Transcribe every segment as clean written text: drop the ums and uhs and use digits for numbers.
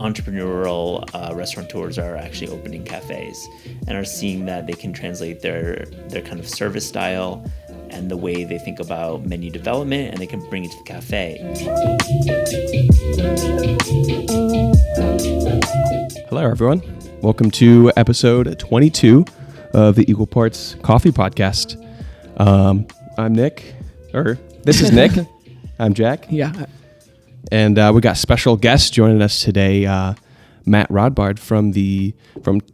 entrepreneurial restaurateurs are actually opening cafes and are seeing that they can translate their kind of service style and the way they think about menu development, and they can bring it to the cafe. Hello, everyone. Welcome to episode 22 of the Equal Parts Coffee Podcast. I'm Nick, or this is Nick. I'm Jack. Yeah. And we got special guests joining us today, Matt Rodbard from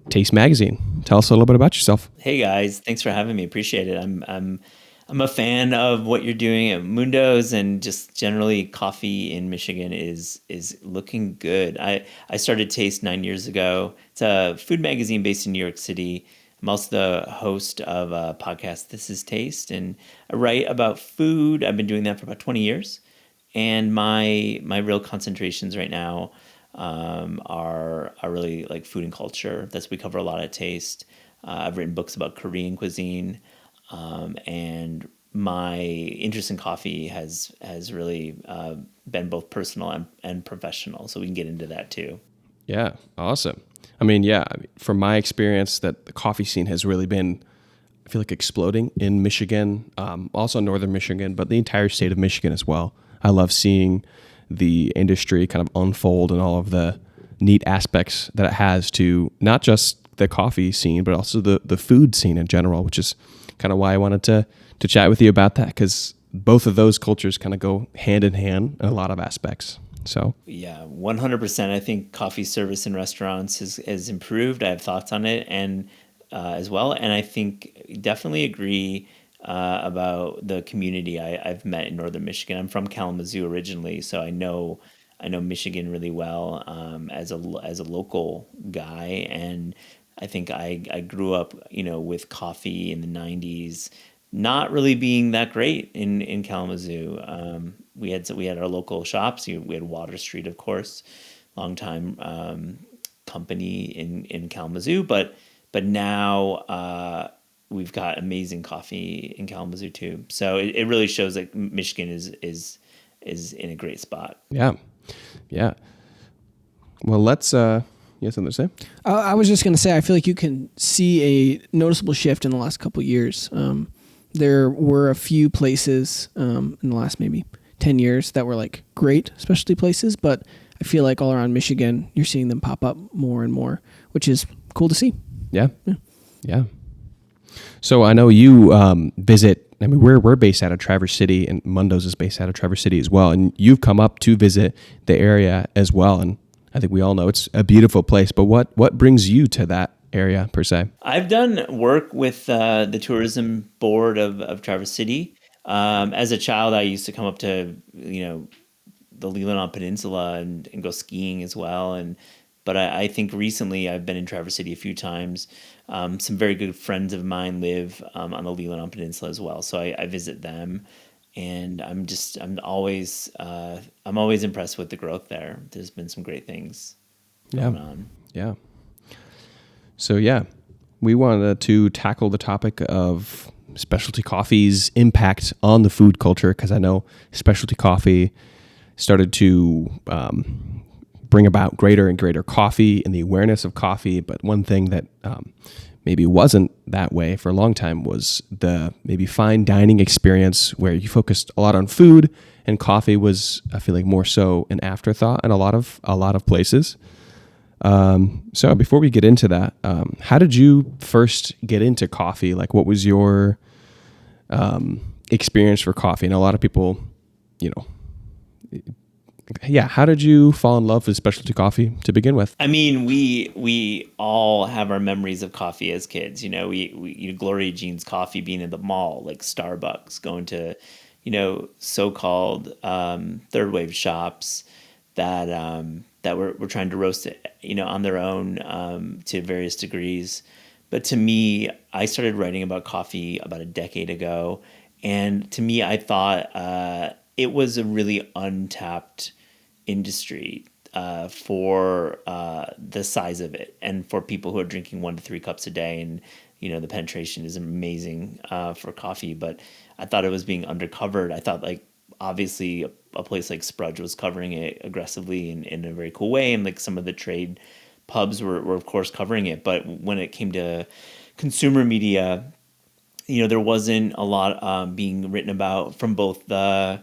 Taste Magazine. Tell us a little bit about yourself. Hey guys, thanks for having me. Appreciate it. I'm a fan of what you're doing at Mundo's, and just generally coffee in Michigan is looking good. I started Taste 9 years ago. It's a food magazine based in New York City. I'm also the host of a podcast, This is Taste, and I write about food. I've been doing that for about 20 years. And my real concentrations right now are really like food and culture. We cover a lot at Taste. I've written books about Korean cuisine. And my interest in coffee has really been both personal and professional. So we can get into that too. Yeah, awesome. From my experience, that the coffee scene has really been, I feel like, exploding in Michigan, also northern Michigan, but the entire state of Michigan as well. I love seeing the industry kind of unfold and all of the neat aspects that it has to not just the coffee scene, but also the food scene in general, which is kind of why I wanted to chat with you about that, because both of those cultures kind of go hand in hand in a lot of aspects. So yeah, 100%. I think coffee service in restaurants has improved. I have thoughts on it and as well, and I think definitely agree about the community I've met in northern Michigan. I'm from Kalamazoo originally, so I know Michigan really well as a local guy, and I think I grew up, with coffee in the 90s, not really being that great in Kalamazoo. We had our local shops. We had Water Street, of course, longtime company in Kalamazoo, but now we've got amazing coffee in Kalamazoo too. So it really shows that Michigan is in a great spot. Yeah. Well, let's. You have something to say? I was just going to say, I feel like you can see a noticeable shift in the last couple of years. There were a few places in the last maybe 10 years that were like great specialty places, but I feel like all around Michigan, you're seeing them pop up more and more, which is cool to see. Yeah. So I know you visit. I mean, we're based out of Traverse City, and Mundo's is based out of Traverse City as well. And you've come up to visit the area as well. And I think we all know it's a beautiful place. But what brings you to that area per se? I've done work with the tourism board of Traverse City. As a child, I used to come up to the Leelanau Peninsula and go skiing as well. But I think recently I've been in Traverse City a few times. Some very good friends of mine live on the Leelanau Peninsula as well, so I visit them, and I'm always impressed with the growth there. There's been some great things going on. Yeah. So we wanted to tackle the topic of specialty coffee's impact on the food culture, because I know specialty coffee started to bring about greater and greater coffee and the awareness of coffee. But one thing that maybe wasn't that way for a long time was the maybe fine dining experience, where you focused a lot on food, and coffee was, I feel like, more so an afterthought in a lot of places. So before we get into that, how did you first get into coffee? Like, what was your experience for coffee? And a lot of people, how did you fall in love with specialty coffee to begin with? I mean, we all have our memories of coffee as kids. We Gloria Jean's coffee being in the mall, like Starbucks, going to, so-called third wave shops that were trying to roast it, on their own to various degrees. But to me, I started writing about coffee about a decade ago, and to me, I thought it was a really untapped industry for the size of it, and for people who are drinking 1 to 3 cups a day. And the penetration is amazing for coffee, but I thought it was being undercovered. I thought, like, obviously a place like Sprudge was covering it aggressively in a very cool way, and like some of the trade pubs were of course covering it. But when it came to consumer media, there wasn't a lot being written about from both the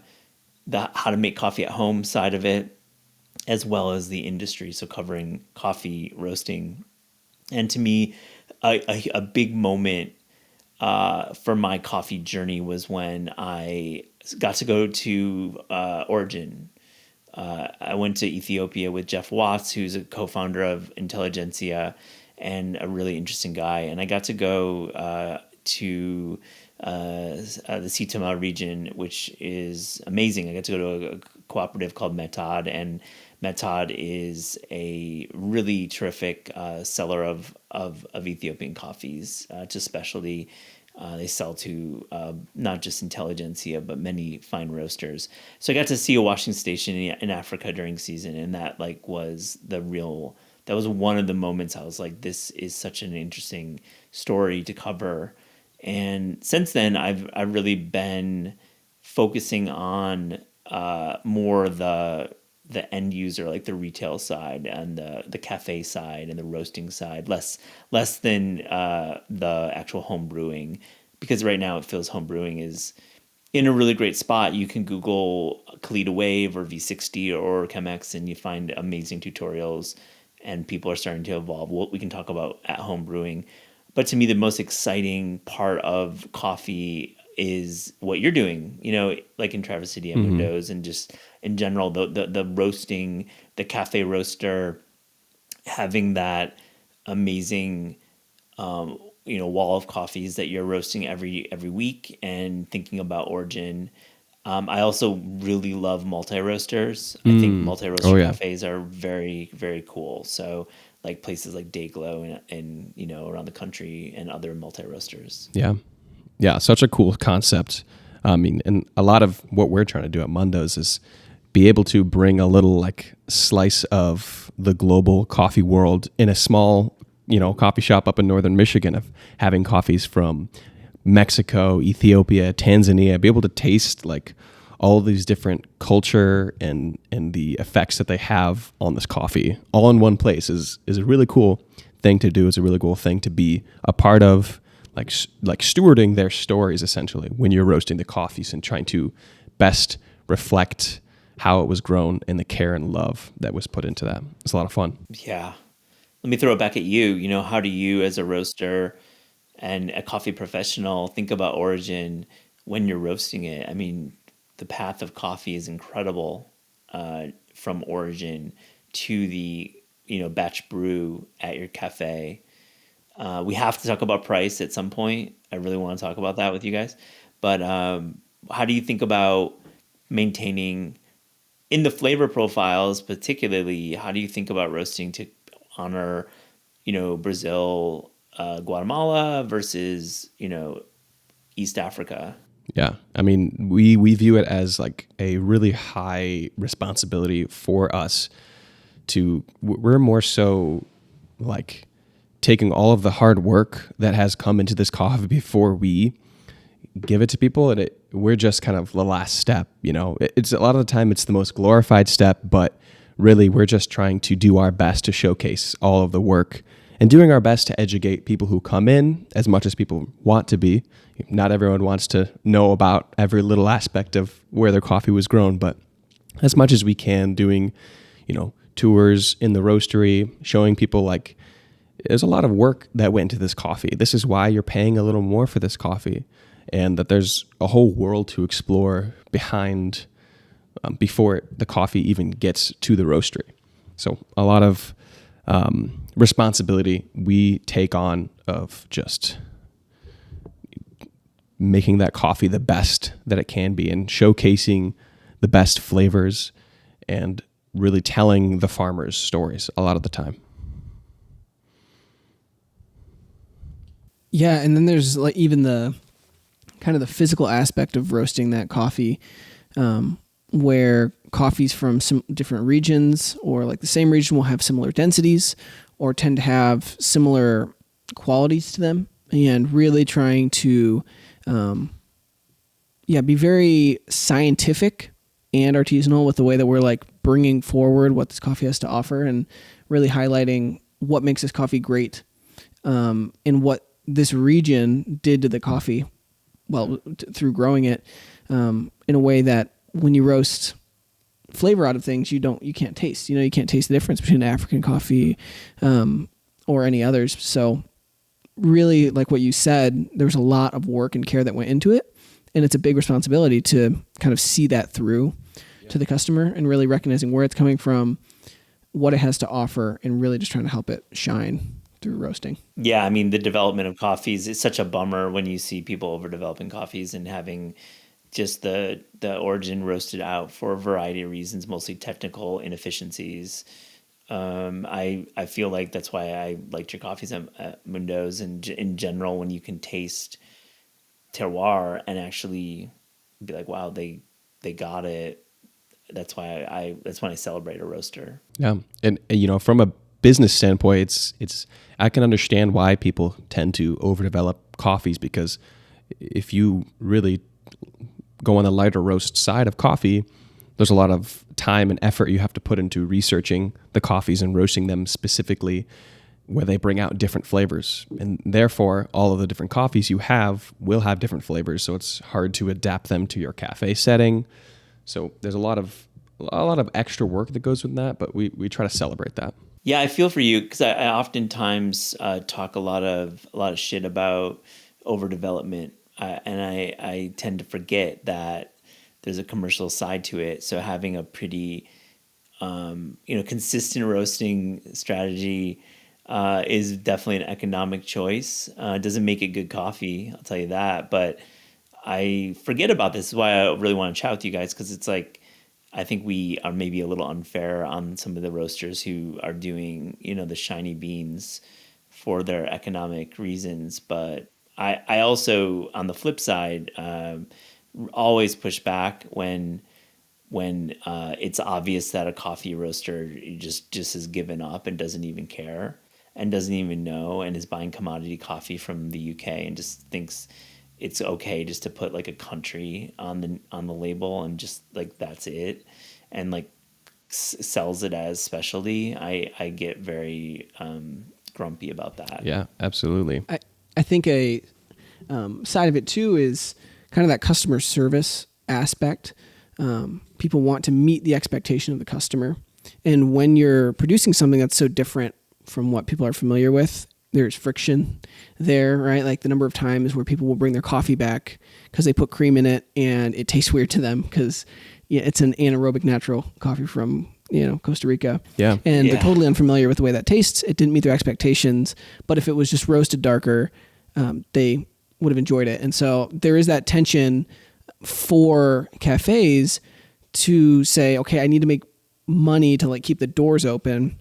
how to make coffee at home side of it, as well as the industry. So covering coffee roasting. And to me, a big moment for my coffee journey was when I got to go to Origin. I went to Ethiopia with Jeff Watts, who's a co-founder of Intelligentsia and a really interesting guy. And I got to go to the Sitama region, which is amazing. I got to go to a cooperative called Metod, and Metod is a really terrific seller of Ethiopian coffees to specialty. They sell to not just Intelligentsia, but many fine roasters. So I got to see a washing station in Africa during season, and that was that was one of the moments I was like, this is such an interesting story to cover. And since then, I've really been focusing on more the end user, like the retail side and the cafe side and the roasting side, less than the actual home brewing, because right now it feels home brewing is in a really great spot. You can Google Kalita Wave or V60 or Chemex and you find amazing tutorials, and people are starting to evolve what we can talk about at home brewing. But to me, the most exciting part of coffee is what you're doing, like in Traverse City and Mundo's, and just in general, the roasting, the cafe roaster, having that amazing, wall of coffees that you're roasting every week, and thinking about Origin. I also really love multi-roasters. I think multi-roaster cafes are very, very cool. So like places like Dayglow and around the country, and other multi-roasters. Yeah, such a cool concept. I mean, and a lot of what we're trying to do at Mundo's is be able to bring a little like slice of the global coffee world in a small, coffee shop up in northern Michigan, of having coffees from Mexico, Ethiopia, Tanzania, be able to taste like all these different culture and the effects that they have on this coffee all in one place is a really cool thing to do. It's a really cool thing to be a part of, like stewarding their stories essentially when you're roasting the coffees and trying to best reflect how it was grown and the care and love that was put into that. It's a lot of fun. Yeah. Let me throw it back at you. How do you as a roaster and a coffee professional think about Origin when you're roasting it? I mean, the path of coffee is incredible, from Origin to the batch brew at your cafe. We have to talk about price at some point. I really want to talk about that with you guys. But how do you think about maintaining in the flavor profiles, particularly? How do you think about roasting to honor, Brazil, Guatemala versus East Africa? Yeah. I mean, we view it as like a really high responsibility for us we're more so like taking all of the hard work that has come into this coffee before we give it to people. And we're just kind of the last step, it's a lot of the time it's the most glorified step, but really we're just trying to do our best to showcase all of the work and doing our best to educate people who come in as much as people want to be. Not everyone wants to know about every little aspect of where their coffee was grown, but as much as we can, doing, tours in the roastery, showing people like there's a lot of work that went into this coffee. This is why you're paying a little more for this coffee, and that there's a whole world to explore behind before the coffee even gets to the roastery. So a lot of responsibility we take on of just making that coffee the best that it can be and showcasing the best flavors and really telling the farmers' stories a lot of the time. Yeah, and then there's like even the kind of the physical aspect of roasting that coffee, where coffees from some different regions or like the same region will have similar densities or tend to have similar qualities to them, and really trying to be very scientific and artisanal with the way that we're like bringing forward what this coffee has to offer and really highlighting what makes this coffee great, and what this region did to the coffee, through growing it, in a way that when you roast flavor out of things, you can't taste. You can't taste the difference between African coffee or any others. So really, like what you said, there was a lot of work and care that went into it, and it's a big responsibility to kind of see that through to the customer and really recognizing where it's coming from, what it has to offer, and really just trying to help it shine through roasting. Yeah, I mean, the development of coffees is such a bummer when you see people overdeveloping coffees and having just the origin roasted out for a variety of reasons, mostly technical inefficiencies. I feel like that's why I liked your coffees at Mundo's, and in general, when you can taste terroir and actually be like, wow, they got it. That's why that's when I celebrate a roaster. Yeah, and from a business standpoint, it's I can understand why people tend to overdevelop coffees, because if you really go on the lighter roast side of coffee, there's a lot of time and effort you have to put into researching the coffees and roasting them specifically where they bring out different flavors. And therefore, all of the different coffees you have will have different flavors, so it's hard to adapt them to your cafe setting. So there's a lot of extra work that goes with that, but we try to celebrate that. Yeah, I feel for you, because I oftentimes talk a lot of shit about overdevelopment, and I tend to forget that there's a commercial side to it. So having a pretty consistent roasting strategy is definitely an economic choice. It doesn't make it good coffee, I'll tell you that. But I forget about this. This is why I really want to chat with you guys, because it's like, I think we are maybe a little unfair on some of the roasters who are doing, the shiny beans for their economic reasons. But I also, on the flip side, always push back when it's obvious that a coffee roaster just has given up and doesn't even care and doesn't even know, and is buying commodity coffee from the UK and just thinks it's okay just to put like a country on the label and just like that's it, and like sells it as specialty. I get very grumpy about that. Yeah, absolutely. I think a side of it too is kind of that customer service aspect. People want to meet the expectation of the customer, and when you're producing something that's so different from what people are familiar with, there's friction there, right? Like the number of times where people will bring their coffee back because they put cream in it and it tastes weird to them because it's an anaerobic natural coffee from Costa Rica. Yeah. And they're totally unfamiliar with the way that tastes. It didn't meet their expectations, but if it was just roasted darker, they would have enjoyed it. And so there is that tension for cafes to say, okay, I need to make money to like keep the doors open.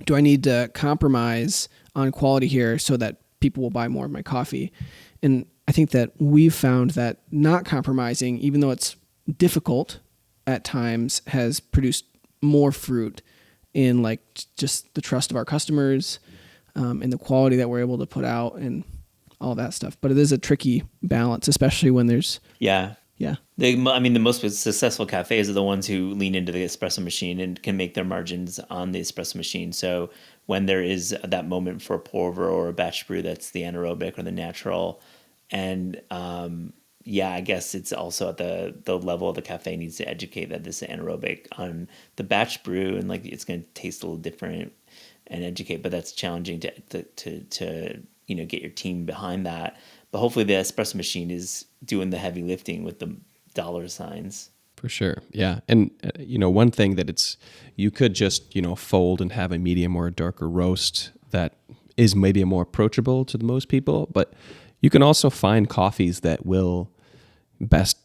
Do I need to compromise on quality here so that people will buy more of my coffee? And I think that we've found that not compromising, even though it's difficult at times, has produced more fruit in like just the trust of our customers, and the quality that we're able to put out and all that stuff. But it is a tricky balance, especially when there's... Yeah. Yeah. The most successful cafes are the ones who lean into the espresso machine and can make their margins on the espresso machine. So when there is that moment for a pour over or a batch brew, that's the anaerobic or the natural. And I guess it's also at the level of the cafe needs to educate that this is anaerobic on the batch brew, and like it's going to taste a little different and educate. But that's challenging to get your team behind that. But hopefully the espresso machine is doing the heavy lifting with the dollar signs. For sure. Yeah. And, one thing that you could just, fold and have a medium or a darker roast that is maybe more approachable to most people. But you can also find coffees that will best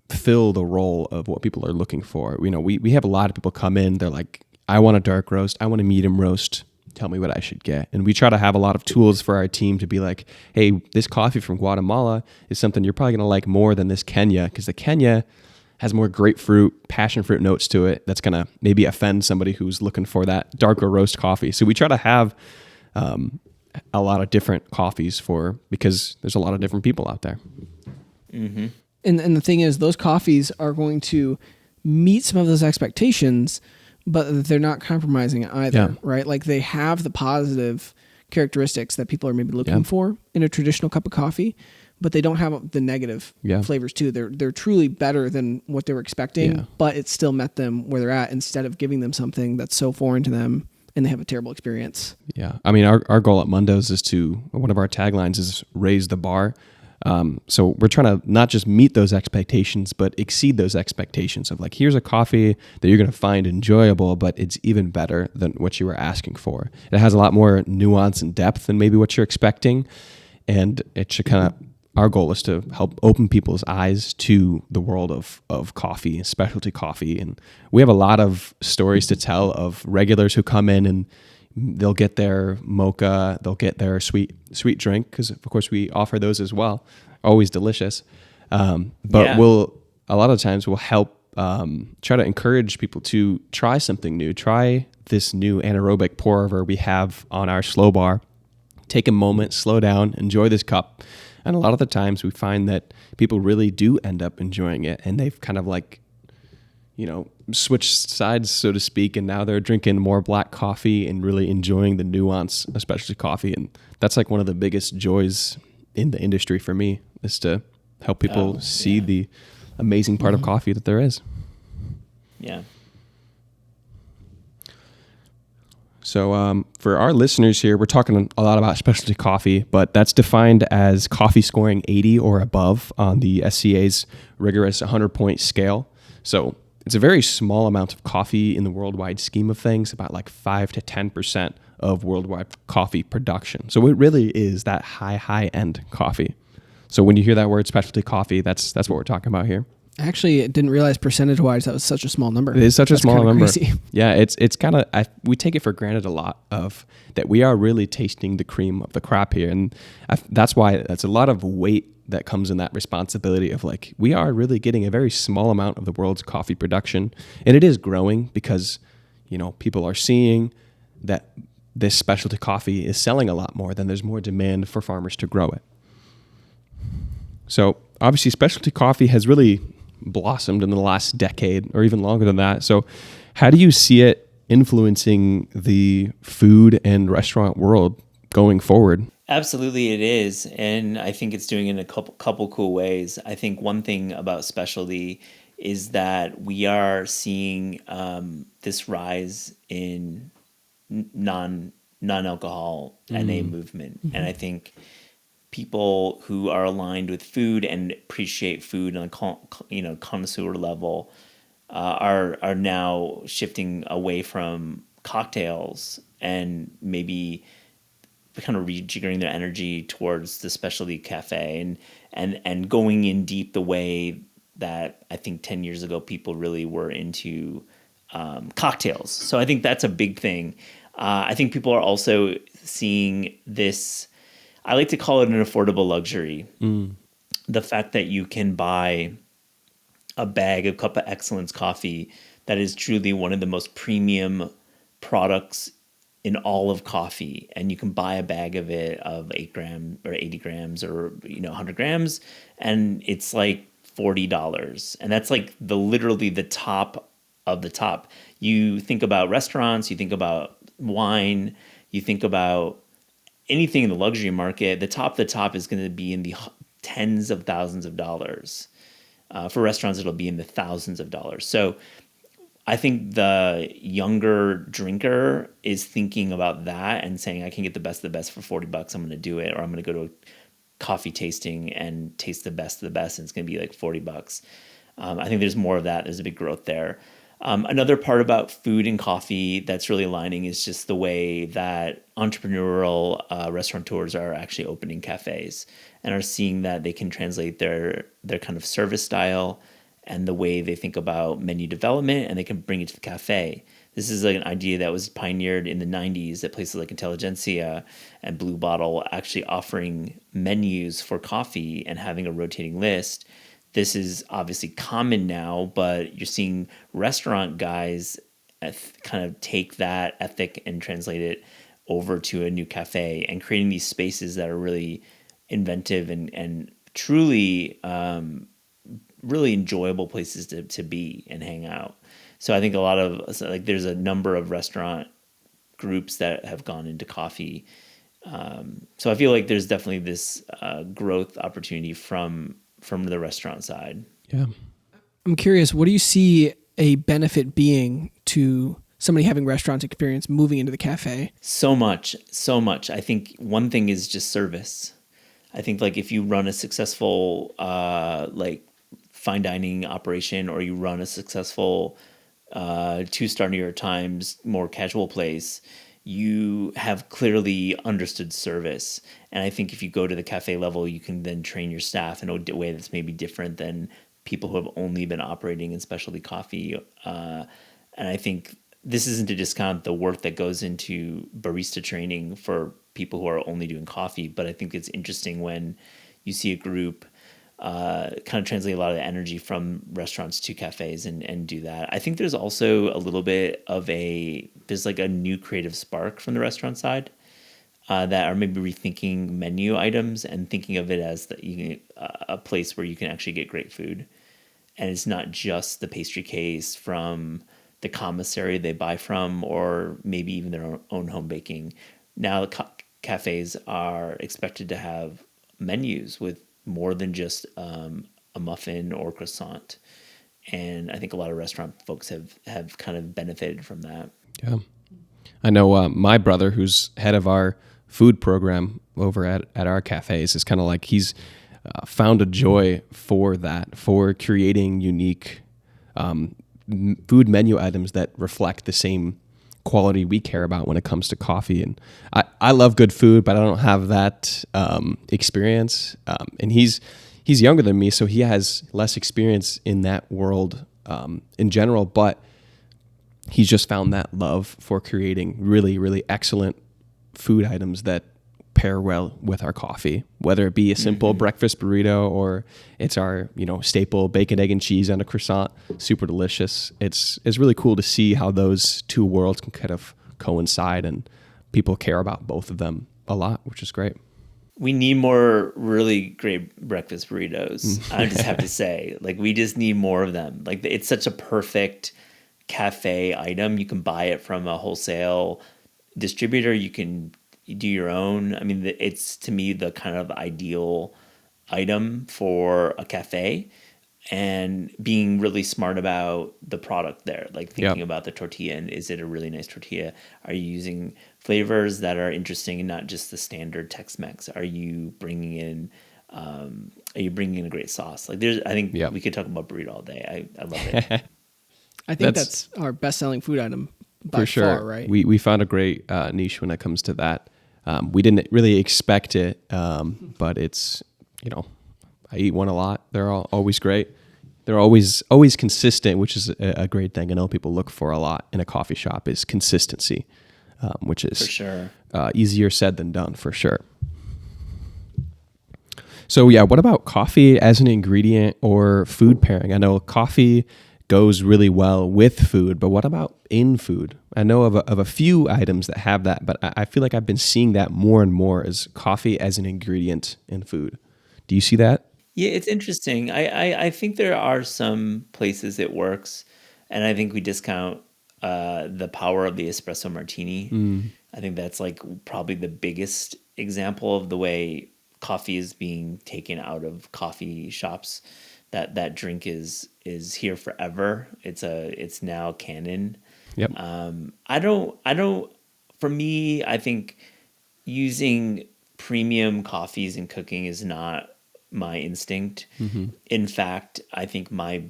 fill the role of what people are looking for. We have a lot of people come in, they're like, I want a dark roast, I want a medium roast. Tell me what I should get. And we try to have a lot of tools for our team to be like, hey, this coffee from Guatemala is something you're probably going to like more than this Kenya, because the Kenya has more grapefruit, passion fruit notes to it. That's going to maybe offend somebody who's looking for that darker roast coffee. So we try to have a lot of different coffees because there's a lot of different people out there. Mm-hmm. And the thing is, those coffees are going to meet some of those expectations, but they're not compromising it either, Yeah. right? Like they have the positive characteristics that people are maybe looking Yeah. for in a traditional cup of coffee, but they don't have the negative Yeah. flavors too. They're truly better than what they were expecting, Yeah. but it still met them where they're at instead of giving them something that's so foreign to them and they have a terrible experience. Yeah. I mean, our goal at Mundo's is one of our taglines is raise the bar. So we're trying to not just meet those expectations, but exceed those expectations of like, here's a coffee that you're going to find enjoyable, but it's even better than what you were asking for. It has a lot more nuance and depth than maybe what you're expecting. And it should our goal is to help open people's eyes to the world of coffee, specialty coffee. And we have a lot of stories to tell of regulars who come in and they'll get their mocha, they'll get their sweet drink, because of course we offer those as well. Always delicious. But a lot of times we'll help try to encourage people to try something new. Try this new anaerobic pour over we have on our slow bar. Take a moment, slow down, enjoy this cup. And a lot of the times we find that people really do end up enjoying it, and they've kind of like, switched sides, so to speak, and now they're drinking more black coffee and really enjoying the nuance of specialty coffee. And that's like one of the biggest joys in the industry for me, is to help people see the amazing part of coffee that there is. Yeah. So for our listeners here, we're talking a lot about specialty coffee, but that's defined as coffee scoring 80 or above on the SCA's rigorous 100-point scale. So it's a very small amount of coffee in the worldwide scheme of things, about like 5 to 10% of worldwide coffee production. So it really is that high-end coffee. So when you hear that word specialty coffee, that's what we're talking about here. Actually, I didn't realize percentage-wise that was such a small number. It is such a small number. Crazy. Yeah, it's kind of, we take it for granted a lot of that we are really tasting the cream of the crop here. And that's why that's a lot of weight that comes in that responsibility of like, we are really getting a very small amount of the world's coffee production. And it is growing because, people are seeing that this specialty coffee is selling a lot more, then there's more demand for farmers to grow it. So obviously specialty coffee has really blossomed in the last decade or even longer than that. So how do you see it influencing the food and restaurant world going forward? Absolutely, it is. And I think it's doing it in a couple cool ways. I think one thing about specialty is that we are seeing this rise in non-alcohol NA movement. Mm-hmm. And I think people who are aligned with food and appreciate food on a connoisseur level are now shifting away from cocktails and maybe kind of rejiggering their energy towards the specialty cafe and going in deep the way that I think 10 years ago people really were into cocktails. So I think that's a big thing. I think people are also seeing this, I like to call it an affordable luxury. The fact that you can buy a bag of Cup of Excellence coffee that is truly one of the most premium products in all of coffee, and you can buy a bag of it of 8 grams or 80 grams or 100 grams, and it's like $40, and that's like literally the top of the top. You think about restaurants, you think about wine, you think about anything in the luxury market, the top is going to be in the tens of thousands of dollars. For restaurants, it'll be in the thousands of dollars. So I think the younger drinker is thinking about that and saying, I can get the best of the best for $40. I'm going to do it. Or I'm going to go to a coffee tasting and taste the best of the best, and it's going to be like $40. I think there's more of that. There's a big growth there. Another part about food and coffee that's really aligning is just the way that entrepreneurial restaurateurs are actually opening cafes and are seeing that they can translate their kind of service style and the way they think about menu development, and they can bring it to the cafe. This is like an idea that was pioneered in the 90s at places like Intelligentsia and Blue Bottle, actually offering menus for coffee and having a rotating list. This is obviously common now, but you're seeing restaurant guys kind of take that ethic and translate it over to a new cafe and creating these spaces that are really inventive and truly really enjoyable places to be and hang out. So I think there's a number of restaurant groups that have gone into coffee. So I feel like there's definitely this growth opportunity from the restaurant side. Yeah. I'm curious, what do you see a benefit being to somebody having restaurant experience moving into the cafe? So much. I think one thing is just service. I think like if you run a successful like fine dining operation, or you run a successful 2-star New York Times more casual place, you have clearly understood service. And I think if you go to the cafe level, you can then train your staff in a way that's maybe different than people who have only been operating in specialty coffee. And I think this isn't to discount the work that goes into barista training for people who are only doing coffee, but I think it's interesting when you see a group kind of translate a lot of the energy from restaurants to cafes and do that. I think there's also a little bit of there's like a new creative spark from the restaurant side that are maybe rethinking menu items and thinking of it as a place where you can actually get great food. And it's not just the pastry case from the commissary they buy from, or maybe even their own home baking. Now cafes are expected to have menus with more than just a muffin or croissant. And I think a lot of restaurant folks have kind of benefited from that. Yeah. I know my brother, who's head of our food program over at our cafes, is kind of like he's found a joy for that, for creating unique food menu items that reflect the same quality we care about when it comes to coffee. And I love good food, but I don't have that experience. And he's younger than me, so he has less experience in that world in general, but he's just found that love for creating really, really excellent food items that pair well with our coffee, whether it be a simple breakfast burrito or it's our, staple bacon, egg, and cheese on a croissant, super delicious. It's really cool to see how those two worlds can kind of coincide, and people care about both of them a lot, which is great. We need more really great breakfast burritos. I just have to say, like, we just need more of them. Like, it's such a perfect cafe item. You can buy it from a wholesale distributor. You can do your own. I mean, it's to me the kind of ideal item for a cafe, and being really smart about the product there, like thinking about the tortilla, and is it a really nice tortilla? Are you using flavors that are interesting and not just the standard Tex-Mex? Are you bringing in a great sauce? Like, I think we could talk about burrito all day. I love it. I think that's our best-selling food item by for sure. far, right? We found a great niche when it comes to that. We didn't really expect it, but it's, I eat one a lot. They're always great. They're always consistent, which is a great thing. I know people look for a lot in a coffee shop is consistency, which is for sure easier said than done, for sure. So what about coffee as an ingredient or food pairing? I know coffee goes really well with food, but what about in food? I know of a few items that have that, but I feel like I've been seeing that more and more as coffee as an ingredient in food. Do you see that? Yeah, it's interesting. I think there are some places it works, and I think we discount the power of the espresso martini. I think that's like probably the biggest example of the way coffee is being taken out of coffee shops. That drink is here forever. It's now canon. Yep. For me, I think using premium coffees in cooking is not my instinct. In fact, I think my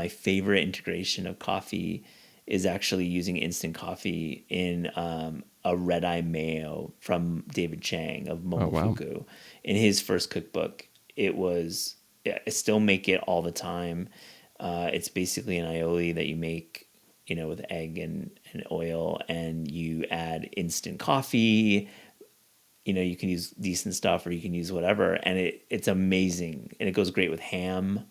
favorite integration of coffee is actually using instant coffee in a red eye mayo from David Chang of Momofuku. Wow. In his first cookbook. I still make it all the time. It's basically an aioli that you make, with egg and oil, and you add instant coffee. You can use decent stuff, or you can use whatever, and it's amazing, and it goes great with ham.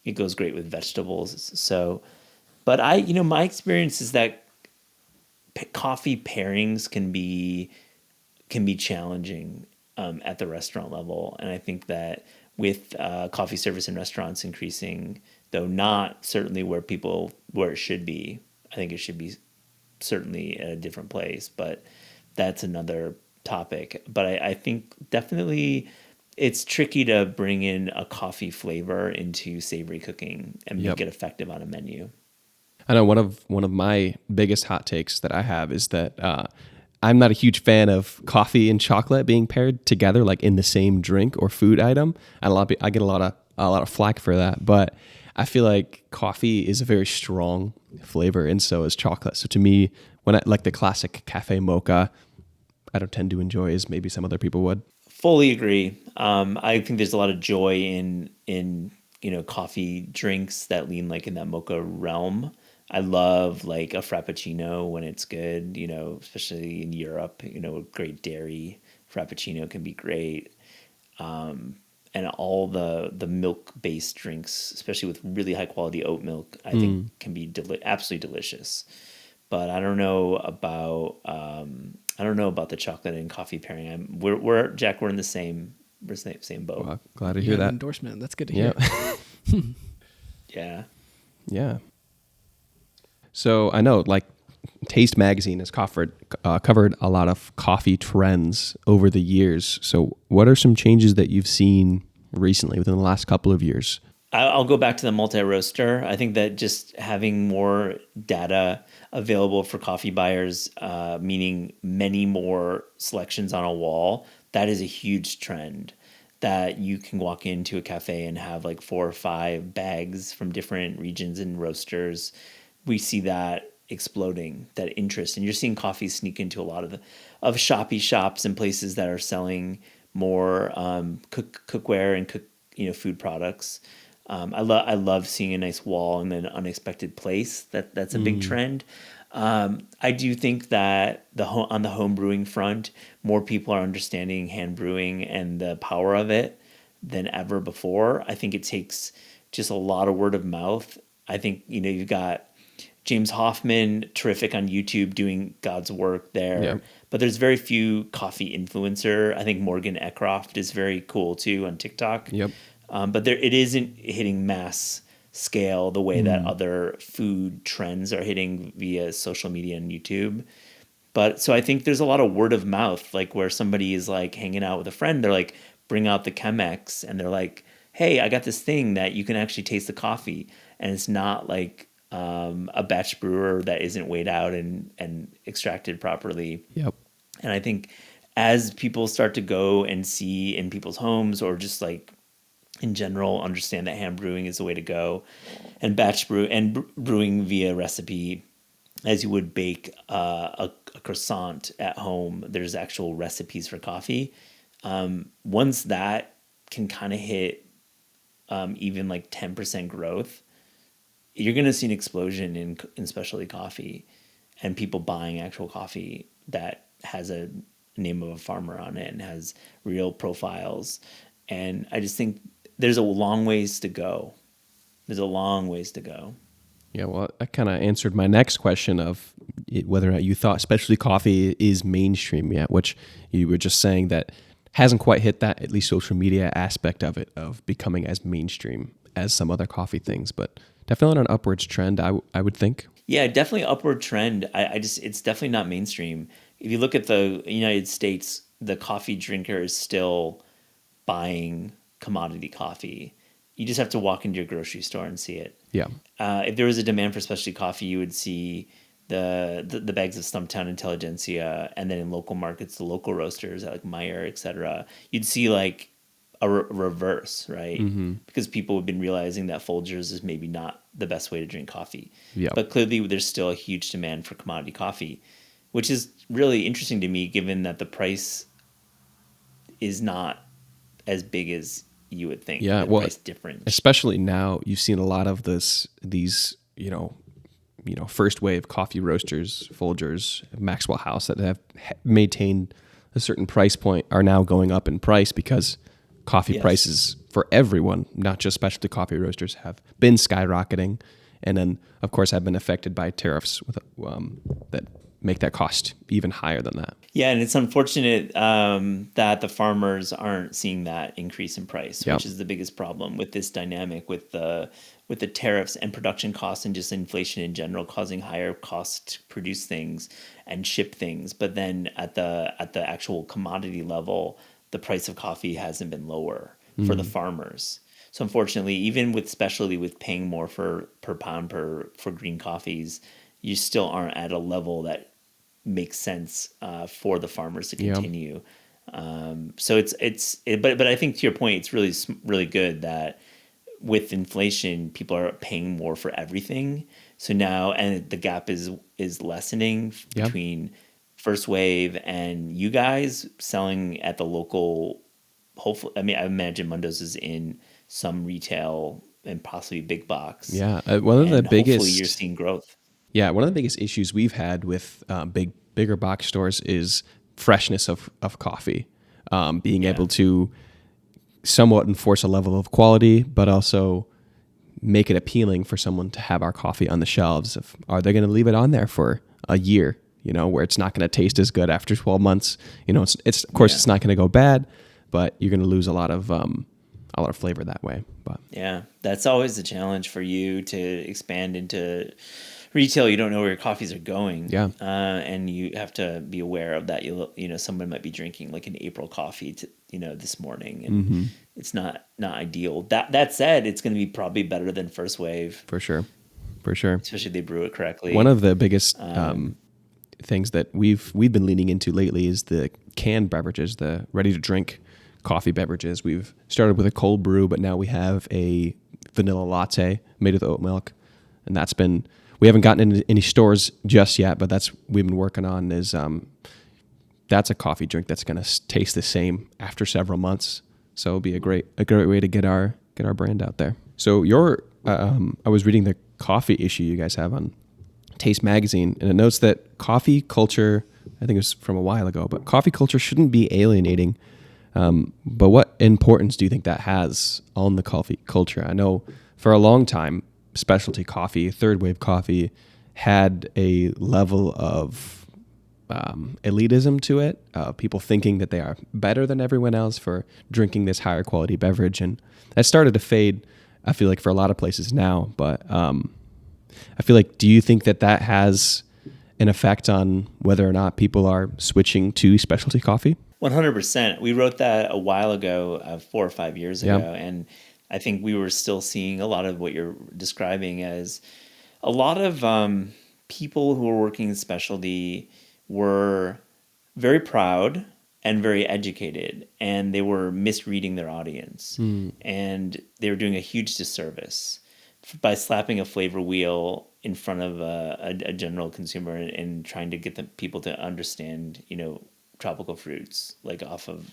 It goes great with vegetables. So, but my experience is that coffee pairings can be challenging at the restaurant level, and I think that with coffee service in restaurants increasing, though not certainly where it should be. I think it should be certainly at a different place, but that's another topic. But I think definitely it's tricky to bring in a coffee flavor into savory cooking and make it effective on a menu. I know one of my biggest hot takes that I have is that I'm not a huge fan of coffee and chocolate being paired together, like in the same drink or food item. And I get a lot of flack for that, but I feel like coffee is a very strong flavor, and so is chocolate. So to me, when I like the classic cafe mocha, I don't tend to enjoy as maybe some other people would. Fully agree. I think there's a lot of joy in coffee drinks that lean like in that mocha realm. I love like a frappuccino when it's good, especially in Europe. A great dairy frappuccino can be great. And all the milk-based drinks, especially with really high-quality oat milk, I think can be absolutely delicious. But I don't know about the chocolate and coffee pairing. We're Jack. We're in the same boat. Well, glad to hear that endorsement. That's good to hear. Yeah. Yeah. So I know, like, Taste Magazine has covered a lot of coffee trends over the years. So what are some changes that you've seen recently within the last couple of years? I'll go back to the multi-roaster. I think that just having more data available for coffee buyers, meaning many more selections on a wall, that is a huge trend. That you can walk into a cafe and have like 4 or 5 bags from different regions and roasters. We see that exploding, that interest, and you're seeing coffee sneak into a lot of shoppy shops and places that are selling more cookware and food products. I love seeing a nice wall in an unexpected place. That's a big trend. I do think that on the home brewing front, more people are understanding hand brewing and the power of it than ever before. I think it takes just a lot of word of mouth. I think you've got James Hoffman, terrific on YouTube, doing God's work there. Yep. But there's very few coffee influencer. I think Morgan Eckroft is very cool too on TikTok. Yep. But it isn't hitting mass scale the way that other food trends are hitting via social media and YouTube. But so I think there's a lot of word of mouth, like where somebody is like hanging out with a friend, they're like, bring out the Chemex, and they're like, hey, I got this thing that you can actually taste the coffee, and it's not like a batch brewer that isn't weighed out and extracted properly. Yep. And I think as people start to go and see in people's homes, or just like in general, understand that hand brewing is the way to go, and batch brew and brewing via recipe, as you would bake a croissant at home, there's actual recipes for coffee. Once that can kind of hit even like 10% growth, you're going to see an explosion in specialty coffee and people buying actual coffee that has a name of a farmer on it and has real profiles. And I just think there's a long ways to go. Yeah, well, that kind of answered my next question of whether or not you thought specialty coffee is mainstream yet, which you were just saying that hasn't quite hit that, at least social media aspect of it, of becoming as mainstream as some other coffee things, but definitely on an upwards trend, I would think. Yeah, definitely upward trend. It's definitely not mainstream. If you look at the United States, the coffee drinker is still buying commodity coffee. You just have to walk into your grocery store and see it. Yeah. If there was a demand for specialty coffee, you would see the bags of Stumptown Intelligentsia, and then in local markets, the local roasters like Meyer, etc. You'd see like a reverse, right? Mm-hmm. Because people have been realizing that Folgers is maybe not the best way to drink coffee. Yeah. But clearly there's still a huge demand for commodity coffee, which is really interesting to me given that the price is not as big as you would think. Yeah, well, price difference. Especially now, you've seen a lot of these first wave coffee roasters, Folgers, Maxwell House, that have maintained a certain price point are now going up in price because coffee prices for everyone, not just specialty coffee roasters, have been skyrocketing, and then of course have been affected by tariffs with that make that cost even higher than that. Yeah, and it's unfortunate that the farmers aren't seeing that increase in price, Yep. which is the biggest problem with this dynamic with the tariffs and production costs and just inflation in general, causing higher costs to produce things and ship things. But then at the actual commodity level, the price of coffee hasn't been lower for the farmers. So unfortunately, even with paying more per pound for green coffees, you still aren't at a level that makes sense for the farmers to continue. But I think to your point, it's really good that with inflation, people are paying more for everything. So now, and the gap is lessening between First Wave and you guys selling at the local. Hopefully, I mean, I imagine Mundo's is in some retail and possibly big box. Yeah, one of the biggest. Hopefully, you're seeing growth. Yeah, one of the biggest issues we've had with bigger box stores is freshness of coffee. Being able to somewhat enforce a level of quality, but also make it appealing for someone to have our coffee on the shelves. Are they going to leave it on there for a year? Where it's not going to taste as good after 12 months. It's of course it's not going to go bad, but you're going to lose a lot of flavor that way. But yeah, that's always the challenge for you to expand into retail. You don't know where your coffees are going. Yeah. And you have to be aware of that. Someone might be drinking like an April coffee this morning, and it's not ideal. That said, it's going to be probably better than First Wave. For sure. Especially if they brew it correctly. One of the biggest things that we've been leaning into lately is the canned beverages, the ready to drink coffee beverages. We've started with a cold brew, but now we have a vanilla latte made with oat milk, and we haven't gotten into any stores just yet, but we've been working on is that's a coffee drink that's going to taste the same after several months. So it'll be a great way to get our brand out there. So I was reading the coffee issue you guys have on Taste Magazine, and it notes that coffee culture, I think it was from a while ago, but coffee culture shouldn't be alienating. But what importance do you think that has on the coffee culture? I know for a long time, specialty coffee, third wave coffee, had a level of elitism to it. People thinking that they are better than everyone else for drinking this higher quality beverage, and that started to fade. I feel like for a lot of places now, but I feel like, do you think that has an effect on whether or not people are switching to specialty coffee? 100%. We wrote that a while ago, 4 or 5 years ago, and I think we were still seeing a lot of what you're describing as a lot of people who were working in specialty were very proud and very educated, and they were misreading their audience, and they were doing a huge disservice by slapping a flavor wheel in front of a general consumer and trying to get the people to understand, tropical fruits, like off of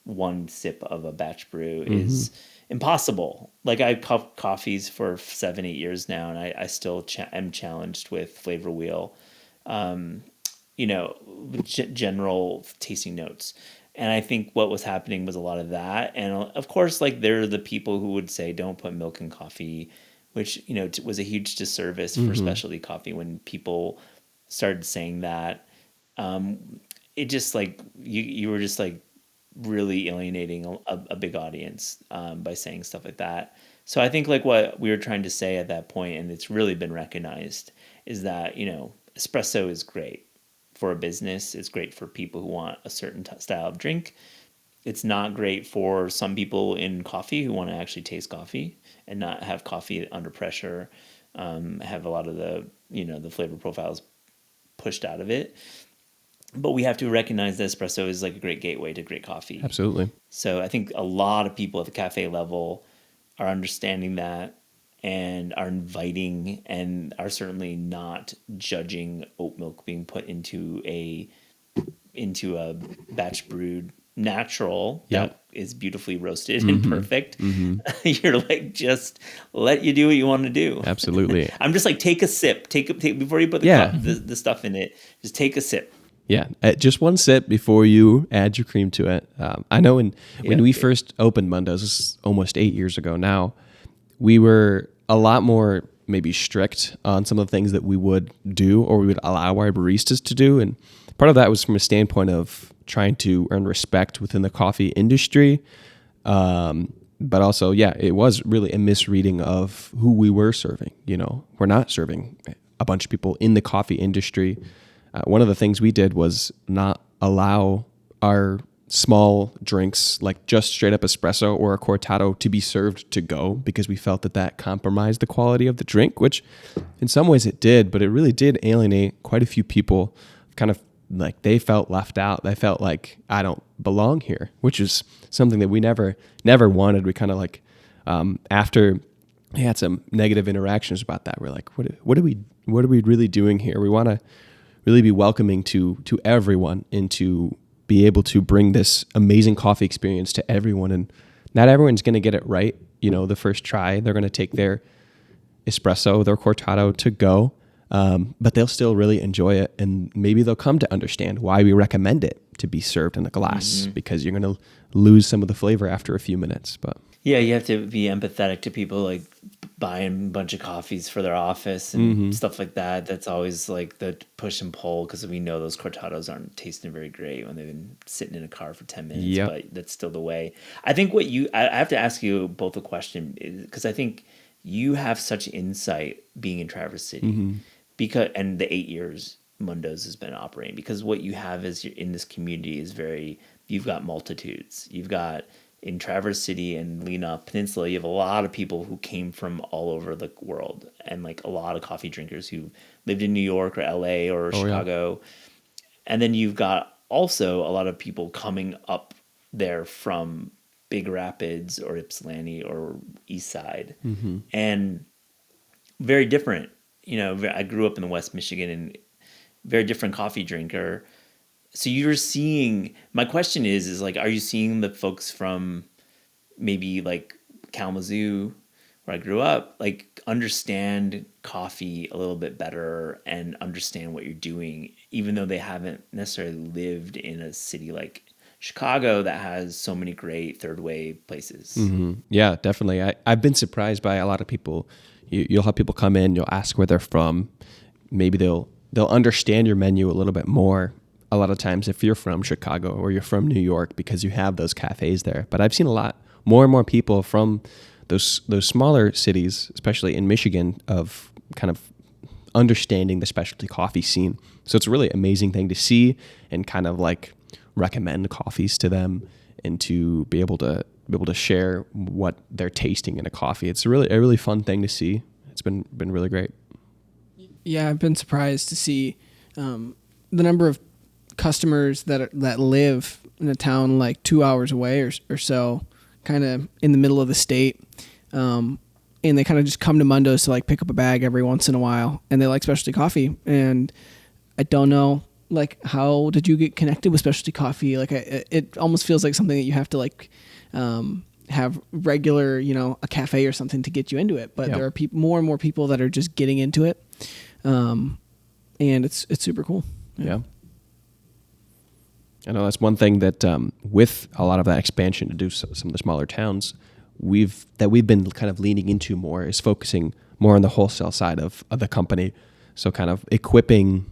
one sip of a batch brew is impossible. Like I've cupped coffees for 7-8 years now, and I still am challenged with flavor wheel, general tasting notes. And I think what was happening was a lot of that. And of course, like there are the people who would say, don't put milk in coffee, which, was a huge disservice for specialty coffee when people started saying that. It just like, you were just like really alienating a big audience by saying stuff like that. So I think like what we were trying to say at that point, and it's really been recognized, is that, espresso is great for a business. It's great for people who want a certain style of drink. It's not great for some people in coffee who want to actually taste coffee and not have coffee under pressure, have a lot of the, the flavor profiles pushed out of it. But we have to recognize that espresso is like a great gateway to great coffee. Absolutely. So I think a lot of people at the cafe level are understanding that and are inviting and are certainly not judging oat milk being put into a batch brewed natural that is beautifully roasted and perfect. You're like, just let you do what you want to do. Absolutely. I'm just like, take a sip. Take before you put the stuff in it. Just take a sip. Yeah, just one sip before you add your cream to it. I know when we first opened Mundo's, this is almost 8 years ago now, we were a lot more maybe strict on some of the things that we would do or we would allow our baristas to do. And part of that was from a standpoint of trying to earn respect within the coffee industry. But also, yeah, it was really a misreading of who we were serving. We're not serving a bunch of people in the coffee industry. One of the things we did was not allow our small drinks, like just straight up espresso or a cortado, to be served to go, because we felt that compromised the quality of the drink, which in some ways it did, but it really did alienate quite a few people. Kind of like they felt left out. They felt like, I don't belong here, which is something that we never wanted. We kind of like, after we had some negative interactions about that, we're like, what are we really doing here? We want to really be welcoming to everyone and to be able to bring this amazing coffee experience to everyone. And not everyone's going to get it right. The first try, they're going to take their espresso, their cortado to go. But they'll still really enjoy it. And maybe they'll come to understand why we recommend it to be served in a glass, because you're going to lose some of the flavor after a few minutes. But yeah, you have to be empathetic to people like buying a bunch of coffees for their office and stuff like that. That's always like the push and pull, because we know those cortados aren't tasting very great when they've been sitting in a car for 10 minutes. Yep. But that's still the way. I think I have to ask you both a question, because I think you have such insight being in Traverse City, because and the 8 years Mundo's has been operating, because what you have is you're in this community is you've got multitudes. You've got in Traverse City and Lena Peninsula, you have a lot of people who came from all over the world, and like a lot of coffee drinkers who lived in New York or LA or Chicago. And then you've got also a lot of people coming up there from Big Rapids or Ypsilanti or East Side, and very different. I grew up in the West Michigan, and very different coffee drinker. So you're seeing, my question is like, are you seeing the folks from maybe like Kalamazoo, where I grew up, like understand coffee a little bit better and understand what you're doing, even though they haven't necessarily lived in a city like Chicago that has so many great third wave places? Yeah, definitely. I've been surprised by a lot of people. You'll have people come in, you'll ask where they're from. Maybe they'll understand your menu a little bit more a lot of times if you're from Chicago or you're from New York, because you have those cafes there. But I've seen more and more people from those smaller cities, especially in Michigan, of kind of understanding the specialty coffee scene. So it's a really amazing thing to see, and kind of like recommend coffees to them, and to be able to share what they're tasting in a coffee. It's a really fun thing to see. It's been really great. Yeah, I've been surprised to see the number of customers that live in a town like 2 hours away or so, kind of in the middle of the state, and they kind of just come to Mundo's to like pick up a bag every once in a while, and they like specialty coffee. And I don't know, like, how did you get connected with specialty coffee? Like, it almost feels like something that you have to like have regular, a cafe or something to get you into it. But there are more and more people that are just getting into it, and it's super cool. Yeah. I know that's one thing that with a lot of that expansion to do some of the smaller towns, we've been kind of leaning into more, is focusing more on the wholesale side of the company. So kind of equipping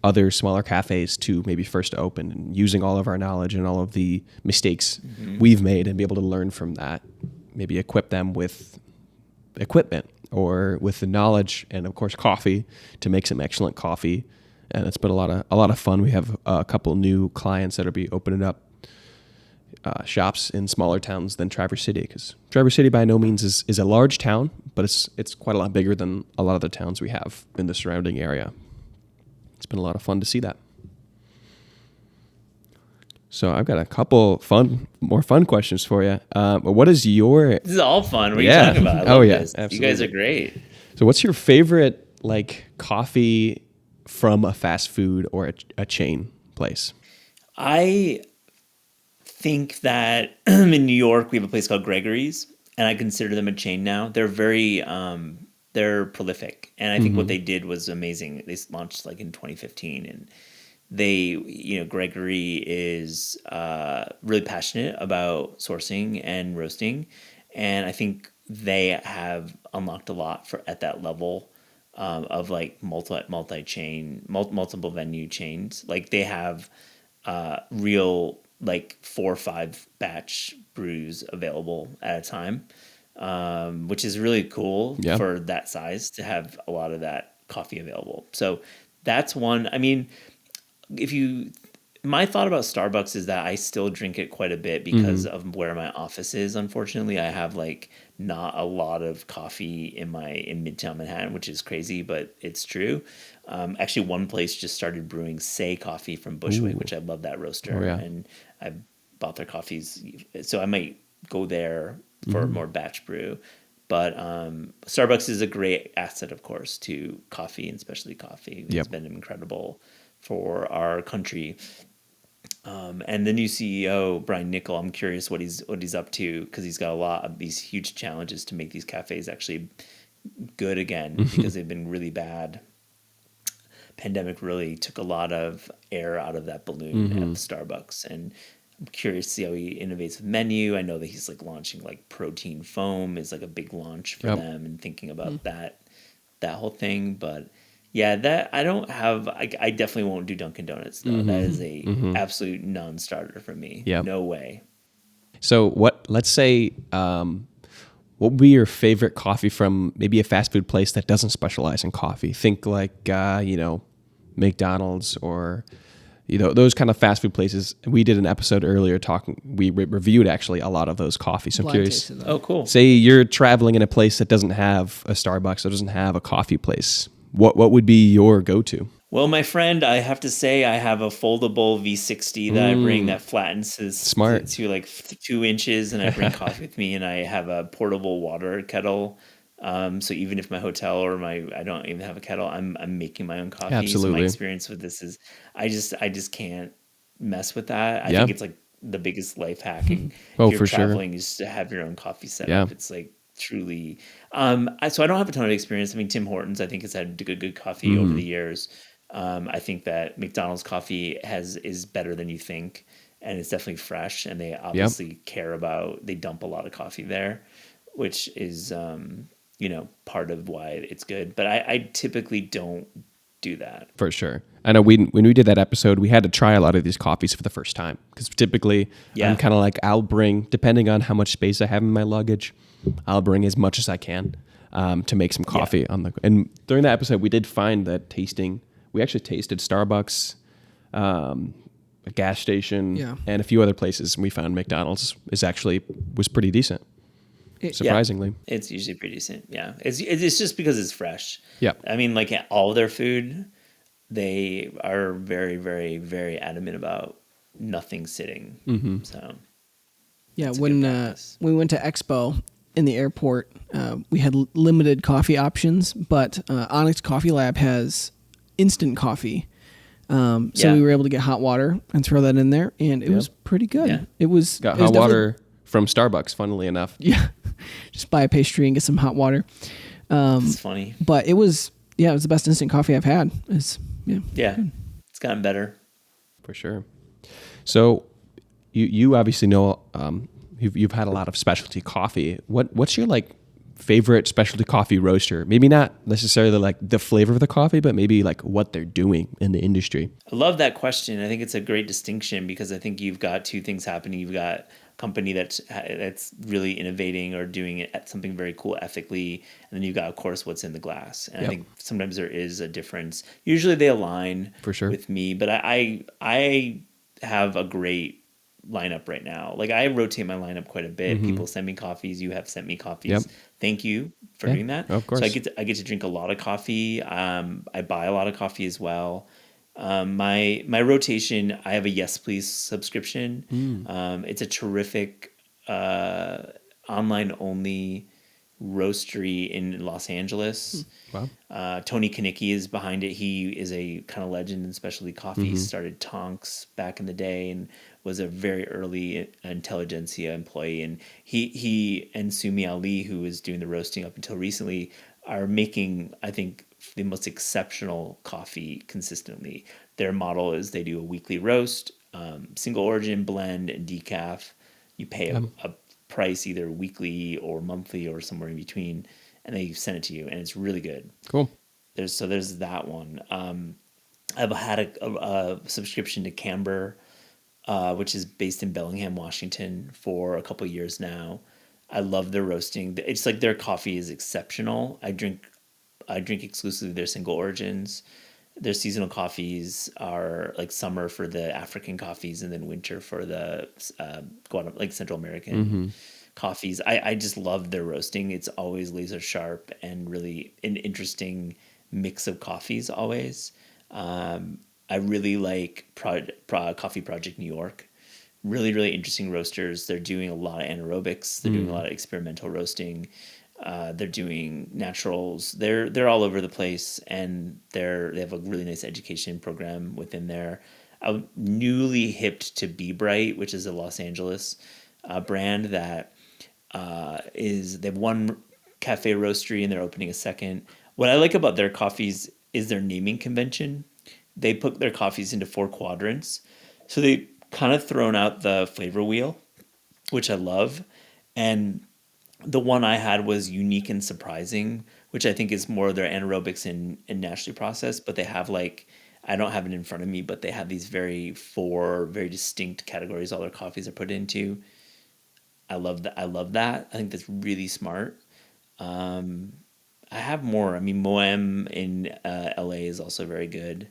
other smaller cafes to maybe first open, and using all of our knowledge and all of the mistakes we've made, and be able to learn from that, maybe equip them with equipment or with the knowledge and of course coffee to make some excellent coffee. And it's been a lot of fun. We have a couple new clients that'll be opening up shops in smaller towns than Traverse City, because Traverse City by no means is a large town, but it's quite a lot bigger than a lot of the towns we have in the surrounding area. It's been a lot of fun to see that. So I've got a couple more fun questions for you. What is your... This is all fun. What are you talking about? I love this. Absolutely. You guys are great. So what's your favorite like coffee from a fast food or a chain place? I think that in New York we have a place called Gregory's, and I consider them a chain now. They're very they're prolific, and I think what they did was amazing. They launched like in 2015, and Gregory is really passionate about sourcing and roasting, and I think they have unlocked a lot for at that level of like multiple venue chains. Like they have real like 4 or 5 batch brews available at a time, which is really cool for that size to have a lot of that coffee available. So that's one. I mean, my thought about Starbucks is that I still drink it quite a bit because of where my office is. Unfortunately, I have like not a lot of coffee in Midtown Manhattan, which is crazy, but it's true. Actually, one place just started brewing Say coffee from Bushwick, which I love that roaster, and I bought their coffees, so I might go there for more batch brew. But Starbucks is a great asset, of course, to coffee and specialty coffee. It's been incredible for our country. And the new CEO, Brian Nickel, I'm curious what he's up to, because he's got a lot of these huge challenges to make these cafes actually good again, because they've been really bad. Pandemic really took a lot of air out of that balloon at Starbucks, and I'm curious to see how he innovates with menu. I know that he's like launching like protein foam is like a big launch for them, and thinking about that whole thing. But yeah, that I definitely won't do Dunkin' Donuts though. That is a absolute non-starter for me. No way. So let's say, what would be your favorite coffee from maybe a fast food place that doesn't specialize in coffee? Think like, McDonald's or, those kind of fast food places. We did an episode earlier we reviewed actually a lot of those coffees. So I'm curious. Oh, cool. Say you're traveling in a place that doesn't have a Starbucks or doesn't have a coffee place. What would be your go-to? Well, my friend, I have to say I have a foldable V60 that I bring that flattens to like 2 inches, and I bring coffee with me, and I have a portable water kettle. So even if my hotel or I don't even have a kettle, I'm making my own coffee. Absolutely. So my experience with this is I just can't mess with that. I think it's like the biggest life hack. If you're traveling, is to have your own coffee set up. It's like truly. So I don't have a ton of experience. I mean, Tim Hortons, I think, has had good coffee over the years. I think that McDonald's coffee is better than you think, and it's definitely fresh, and they obviously they dump a lot of coffee there, which is part of why it's good. But I typically don't do that. For sure. I know when we did that episode, we had to try a lot of these coffees for the first time, because typically I'm kind of like, I'll bring, depending on how much space I have in my luggage, I'll bring as much as I can to make some coffee and during that episode, we did find that we actually tasted Starbucks, a gas station, and a few other places. And we found McDonald's was pretty decent. Surprisingly. It's usually pretty decent. Yeah. It's just because it's fresh. Yeah. I mean, like all their food, they are very, very, very adamant about nothing sitting. So when we went to Expo in the airport, we had limited coffee options, but Onyx Coffee Lab has instant coffee. So we were able to get hot water and throw that in there, and it was pretty good. Yeah. It was hot water from Starbucks, funnily enough. Yeah. Just buy a pastry and get some hot water. It's funny. But it was the best instant coffee I've had. It's gotten better. For sure. So you obviously know, you've had a lot of specialty coffee. What's your like favorite specialty coffee roaster? Maybe not necessarily like the flavor of the coffee, but maybe like what they're doing in the industry. I love that question. I think it's a great distinction, because I think you've got two things happening. You've got a company that's really innovating or doing it at something very cool ethically, and then you've got, of course, what's in the glass. And I think sometimes there is a difference. Usually they align for sure with me, but I have a great lineup right now. Like I rotate my lineup quite a bit. People send me coffees. You have sent me coffees. Thank you for doing that. Of course. So I get to drink a lot of coffee. I buy a lot of coffee as well. My rotation, I have a Yes Please subscription. It's a terrific online only roastery in Los Angeles. Wow. Tony Kanicki is behind it. He is a kind of legend in specialty coffee. He started Tonks back in the day and was a very early Intelligentsia employee. And he and Sumi Ali, who was doing the roasting up until recently, are making, I think, the most exceptional coffee consistently. Their model is they do a weekly roast, single origin, blend, and decaf. You pay a price either weekly or monthly or somewhere in between, and they send it to you, and it's really good. Cool. There's that one. I've had a subscription to Camber, which is based in Bellingham, Washington, for a couple of years now. I love their roasting. It's like their coffee is exceptional. I drink exclusively their single origins. Their seasonal coffees are like summer for the African coffees, and then winter for the like Central American coffees. I just love their roasting. It's always laser sharp and really an interesting mix of coffees always. I really like Coffee Project New York. Really, really interesting roasters. They're doing a lot of anaerobics. They're doing a lot of experimental roasting. They're doing naturals. They're all over the place, and they have a really nice education program within there. I'm newly hipped to Be Bright, which is a Los Angeles brand that they have one cafe roastery, and they're opening a second. What I like about their coffees is their naming convention. They put their coffees into 4 quadrants, so they kind of thrown out the flavor wheel, which I love, and the one I had was unique and surprising, which I think is more of their anaerobics and naturally processed. But they have I don't have it in front of me, but they have these 4 very distinct categories all their coffees are put into. I love that. I think that's really smart. I have more. I mean, Moem in LA is also very good.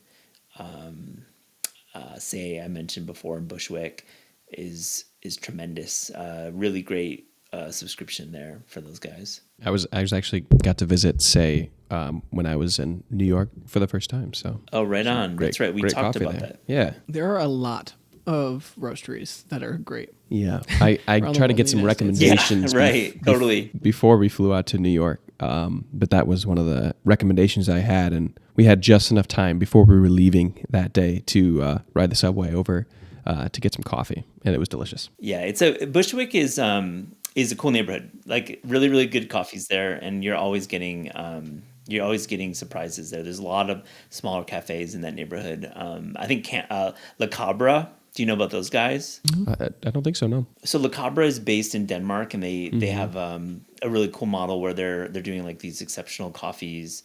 Say I mentioned before in Bushwick is tremendous. Really great subscription there for those guys. I was actually got to visit when I was in New York for the first time. So right on. That's right. We talked about that. Yeah, There are a lot of roasteries that are great. Yeah, I try to get some recommendations. Yeah, right. Totally. Before we flew out to New York, but that was one of the recommendations I had, and we had just enough time before we were leaving that day to ride the subway over to get some coffee, and it was delicious. Yeah, Bushwick is a cool neighborhood. Like really, really good coffees there, and you're always getting surprises there. There's a lot of smaller cafes in that neighborhood. I think La Cabra. Do you know about those guys? I don't think so. No. So La Cabra is based in Denmark, and they have a really cool model where they're doing like these exceptional coffees,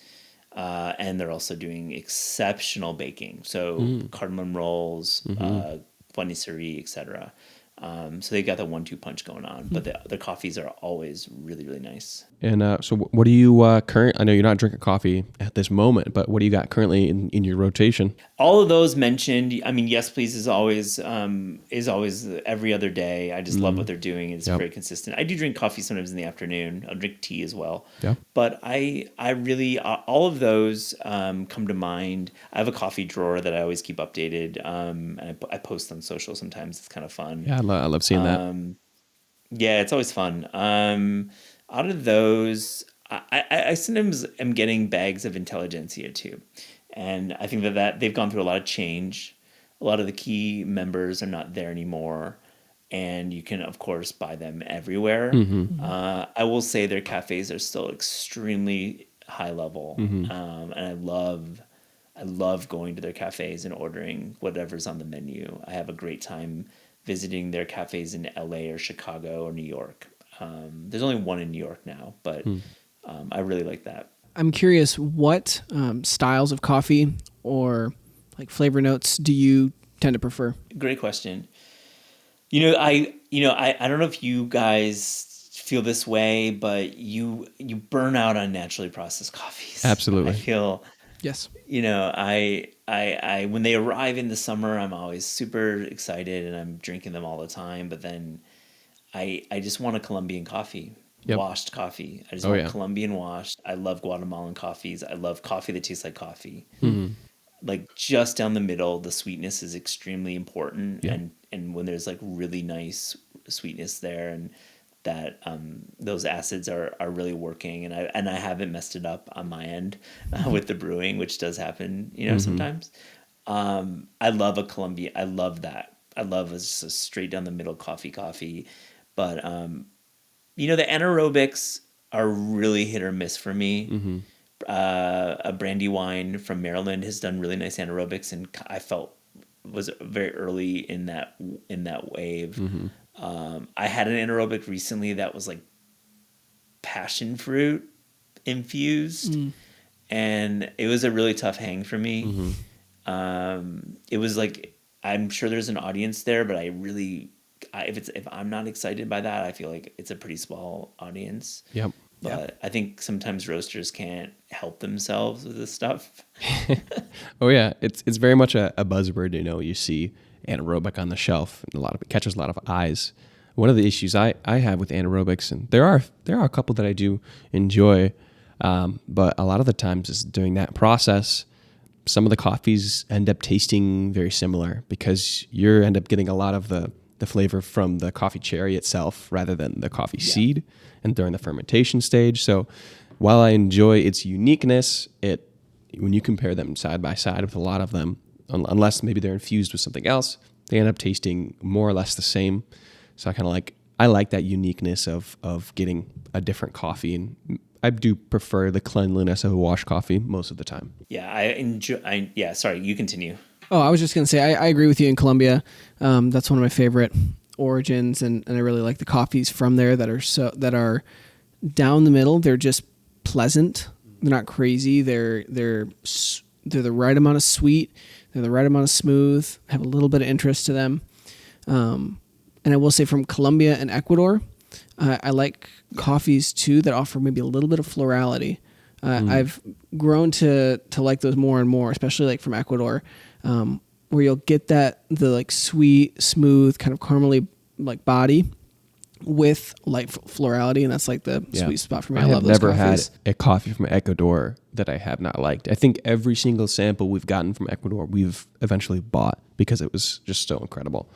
and they're also doing exceptional baking. So cardamom rolls, patisserie, etc. So they got the 1-2 punch going on, but the coffees are always really, really nice. And so what do you I know you're not drinking coffee at this moment, but what do you got currently in your rotation? All of those mentioned. I mean, Yes Please is always every other day. I just love what they're doing. It's very consistent. I do drink coffee sometimes in the afternoon. I'll drink tea as well. Yeah. But I really all of those come to mind. I have a coffee drawer that I always keep updated. And I post on social sometimes. It's kind of fun. Yeah, I love seeing that. Yeah, it's always fun. Out of those, I sometimes am getting bags of Intelligentsia too. And I think that they've gone through a lot of change. A lot of the key members are not there anymore. And you can, of course, buy them everywhere. I will say their cafes are still extremely high level. And I love going to their cafes and ordering whatever's on the menu. I have a great time visiting their cafes in LA or Chicago or New York. There's only one in New York now, but I really like that. I'm curious, what styles of coffee or like flavor notes do you tend to prefer? Great question. I don't know if you guys feel this way, but you burn out on naturally processed coffees. Absolutely. I feel. Yes. I when they arrive in the summer, I'm always super excited and I'm drinking them all the time. But then I just want a Colombian coffee, washed coffee. I just want Colombian washed. I love Guatemalan coffees. I love coffee that tastes like coffee. Like just down the middle, the sweetness is extremely important. Yeah. And when there's like really nice sweetness there and that those acids are really working, and I haven't messed it up on my end with the brewing, which does happen, sometimes. I love a Colombian. I love that. I love just a straight down the middle coffee. But the anaerobics are really hit or miss for me. A brandy wine from Maryland has done really nice anaerobics, and I felt was very early in that wave. I had an anaerobic recently that was like passion fruit infused, and it was a really tough hang for me. It was like, I'm sure there's an audience there, but if I'm not excited by that, I feel like it's a pretty small audience. Yep. But I think sometimes roasters can't help themselves with this stuff. Oh yeah, it's very much a buzzword. You see anaerobic on the shelf, and it catches a lot of eyes. One of the issues I have with anaerobics, and there are a couple that I do enjoy, but a lot of the times is during that process, some of the coffees end up tasting very similar because you end up getting a lot of the flavor from the coffee cherry itself rather than the coffee seed, and during the fermentation stage. So while I enjoy its uniqueness, when you compare them side by side with a lot of them, unless maybe they're infused with something else, they end up tasting more or less the same. So I like that uniqueness of getting a different coffee, and I do prefer the cleanliness of a washed coffee most of the time. Yeah, sorry, you continue. Oh, I was just going to say, I agree with you in Colombia. That's one of my favorite origins, and I really like the coffees from there that are down the middle. They're just pleasant. They're not crazy. They're the right amount of sweet. They're the right amount of smooth. Have a little bit of interest to them. And I will say from Colombia and Ecuador, I like coffees too that offer maybe a little bit of florality. I've grown to like those more and more, especially like from Ecuador, where you'll get the like sweet, smooth, kind of caramely like body with light florality, and that's like the sweet spot for me. I love those coffees. I've never had a coffee from Ecuador that I have not liked. I think every single sample we've gotten from Ecuador, we've eventually bought because it was just so incredible.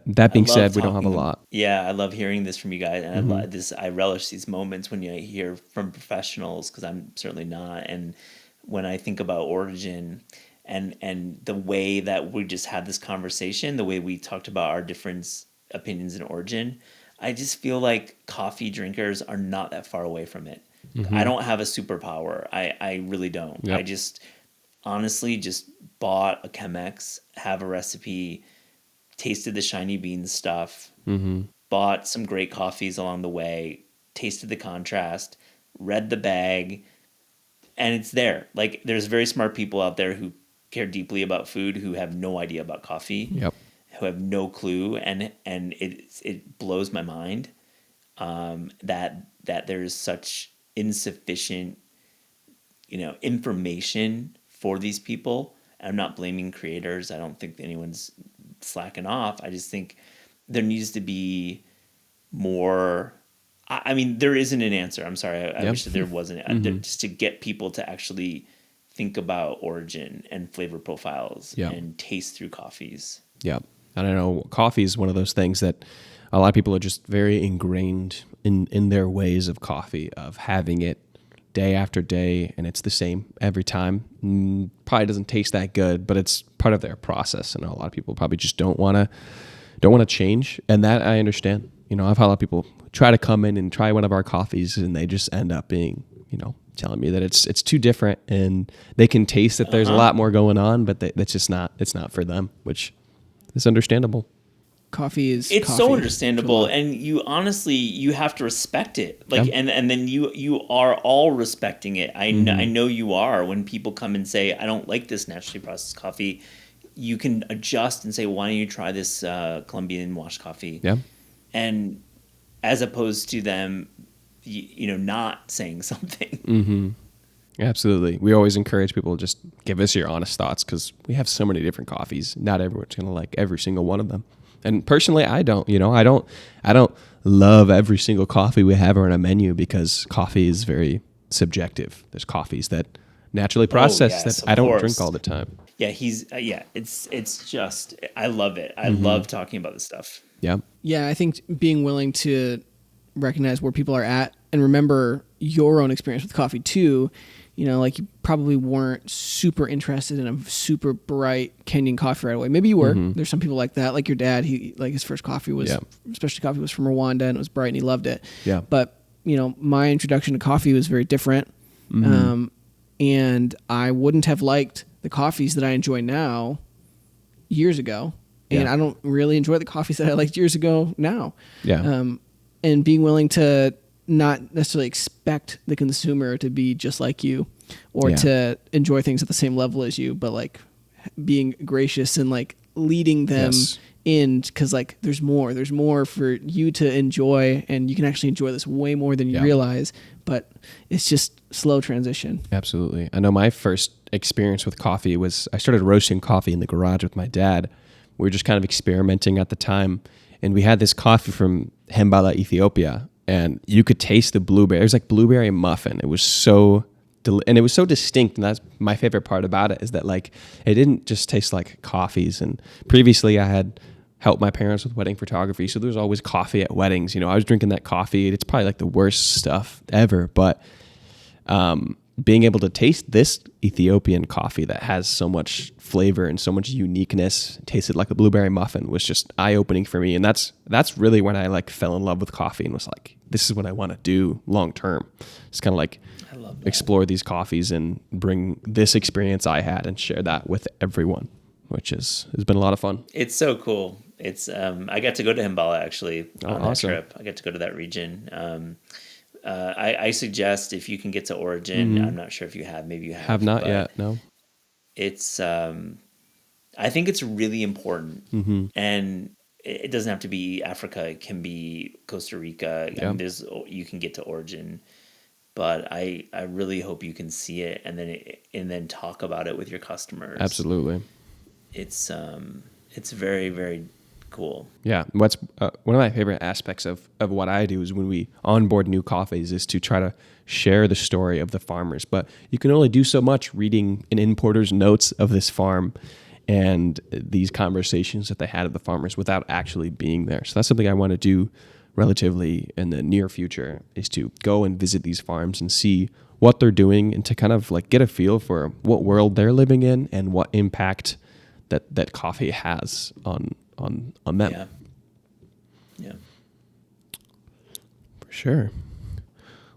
That being said, we don't have a lot. Yeah, I love hearing this from you guys, and I relish these moments when you hear from professionals, because I'm certainly not. And when I think about origin and the way that we just had this conversation, the way we talked about our different opinions in origin, I just feel like coffee drinkers are not that far away from it. I don't have a superpower. I really don't. Yep. I just honestly just bought a Chemex, have a recipe, tasted the shiny beans stuff, bought some great coffees along the way, tasted the contrast, read the bag, and it's there. Like, there's very smart people out there who care deeply about food who have no idea about coffee, who have no clue, and it blows my mind that there's such insufficient information for these people. I'm not blaming creators. I don't think anyone's slacking off. I just think there needs to be more. I mean, there isn't an answer. I'm sorry. I wish that there wasn't. Just to get people to actually think about origin and flavor profiles and taste through coffees. Yeah. And I know coffee is one of those things that a lot of people are just very ingrained in their ways of coffee, of having it day after day, and it's the same every time. Probably doesn't taste that good, but it's part of their process. And a lot of people probably just don't want to change, and that I understand. I've had a lot of people try to come in and try one of our coffees, and they just end up being, telling me that it's too different, and they can taste that there's a lot more going on, but that's just not. It's not for them, which is understandable. It's coffee. So understandable, and you have to respect it. Like, and then you are all respecting it. I know you are. When people come and say, I don't like this naturally processed coffee, you can adjust and say, why don't you try this Colombian washed coffee? Yeah. And as opposed to them, not saying something. Absolutely. We always encourage people to just give us your honest thoughts, because we have so many different coffees. Not everyone's going to like every single one of them. And personally, I don't. I don't love every single coffee we have on a menu, because coffee is very subjective. There's coffees that naturally processed that I don't drink all the time. Yeah, it's just, I love it. I love talking about this stuff. Yeah. Yeah, I think being willing to recognize where people are at and remember your own experience with coffee too. Like, you probably weren't super interested in a super bright Kenyan coffee right away. Maybe you were. There's some people like that, like your dad. His first coffee was, especially coffee, was from Rwanda, and it was bright and he loved it. Yeah. But, my introduction to coffee was very different. And I wouldn't have liked the coffees that I enjoy now years ago and I don't really enjoy the coffees that I liked years ago now. Yeah. And being willing to not necessarily expect the consumer to be just like you or to enjoy things at the same level as you, but like being gracious and like leading them in, because like there's more for you to enjoy, and you can actually enjoy this way more than you realize, but it's just slow transition. Absolutely. I know my first experience with coffee was I started roasting coffee in the garage with my dad. We were just kind of experimenting at the time, and we had this coffee from Hembala, Ethiopia, and you could taste the blueberry. It was like blueberry muffin. It was so and it was so distinct, and that's my favorite part about it, is that like it didn't just taste like coffees. And previously I had helped my parents with wedding photography, so there was always coffee at weddings. You know, I was drinking that coffee. It's probably like the worst stuff ever, but being able to taste this Ethiopian coffee that has so much flavor and so much uniqueness, tasted like a blueberry muffin, was just eye-opening for me. And that's really when I like fell in love with coffee and was like, this is what I want to do long term. It's kind of like explore these coffees and bring this experience I had and share that with everyone, which has been a lot of fun. It's so cool. It's I got to go to Himbala actually on that trip. I got to go to that region. I suggest if you can get to Origin, I'm not sure if you have, maybe you have not yet. No, it's, I think it's really important, and it doesn't have to be Africa. It can be Costa Rica. I mean, you can get to Origin, but I really hope you can see it and then talk about it with your customers. Absolutely. It's very, very cool. Yeah. What's one of my favorite aspects of what I do is when we onboard new coffees is to try to share the story of the farmers. But you can only do so much reading an importer's notes of this farm and these conversations that they had of the farmers without actually being there. So that's something I want to do relatively in the near future, is to go and visit these farms and see what they're doing and to kind of like get a feel for what world they're living in and what impact that coffee has on them. Yeah. For sure.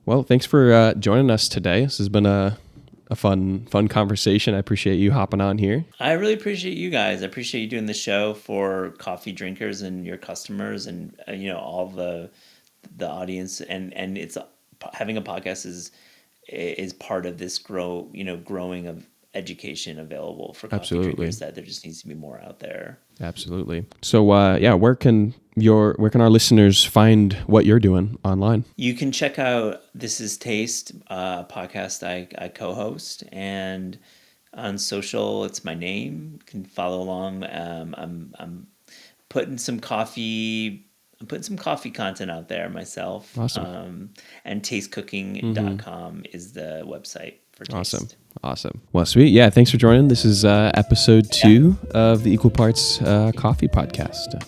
Well, thanks for joining us today. This has been a fun conversation. I appreciate you hopping on here. I really appreciate you guys. I appreciate you doing the show for coffee drinkers and your customers, and all the audience. And it's having a podcast is part of this growing of education available for coffee drinkers, that there just needs to be more out there. Absolutely. So where can our listeners find what you're doing online? You can check out This Is Taste, podcast I co-host, and on social it's my name. You can follow along. I'm putting some coffee content out there myself. Awesome. And tastecooking.com is the website for Taste. Awesome. Well, sweet. Yeah, thanks for joining. This is episode 2 of the Equal Parts Coffee Podcast.